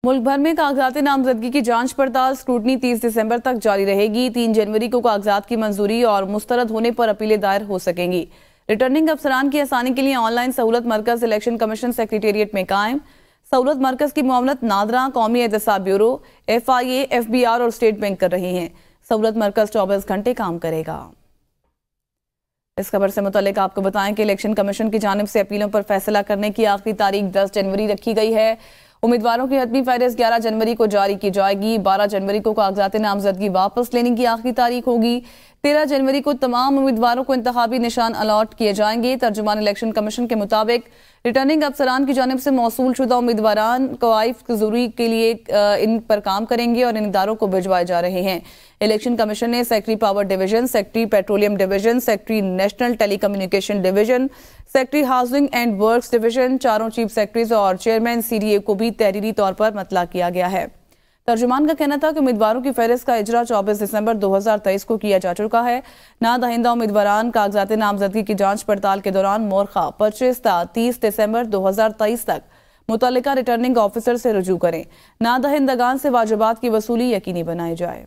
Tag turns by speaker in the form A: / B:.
A: मुल्क भर में कागजात नामजदगी की जांच पड़ताल स्क्रूटनी 30 दिसंबर तक जारी रहेगी। 3 जनवरी को कागजात की मंजूरी और मुस्तरद होने पर अपीलें दायर हो सकेंगी। रिटर्निंग अफसरान की आसानी के लिए ऑनलाइन सहूलत मरकज इलेक्शन कमीशन सेक्रेटेरिएट में कायम। सहूलत मरकज की मुआवनत नादरा, कौमी एहतसाब ब्यूरो, FIA, FBR और स्टेट बैंक कर रही हैं। सहूलत मरकज 24 घंटे काम करेगा। इस खबर से मुतालिक आपको बताएं कि इलेक्शन कमीशन की जानिब से अपीलों पर फैसला करने की आखिरी तारीख 10 जनवरी रखी गई है। उम्मीदवारों की हतमी फहरिस्त 11 जनवरी को जारी की जाएगी। 12 जनवरी को कागजात नामजदगी वापस लेने की आखिरी तारीख होगी। 13 जनवरी को तमाम उम्मीदवारों को इंतखाबी निशान अलॉट किए जाएंगे। तर्जुमान इलेक्शन कमीशन के मुताबिक रिटर्निंग अफसरान की जानिब से मौसूल शुदा उम्मीदवारान कवाइफ ज़रूरी के लिए इन पर काम करेंगे और इन इदारों को भिजवाए जा रहे हैं। इलेक्शन कमीशन ने secretary power division, secretary petroleum division, secretary national telecommunication division, secretary housing and works division, चारों चीफ सेक्रेटरीज और चेयरमैन CDA को भी तहरीरी तौर पर मतला किया गया है। तर्जुमान का कहना था कि उम्मीदवारों की फहरिस्त का इजरा 24 दिसंबर 2023 को किया जा चुका है। ना दहिंदा उम्मीदवारान कागजात नामजदगी की जांच पड़ताल के दौरान मोरखा पर्चेस्ता 30 दिसंबर 2023 तक मुतल्लिका रिटर्निंग ऑफिसर से रुजू करें। ना दहिंदगान से वाजिबात की वसूली यकीनी बनाई जाए।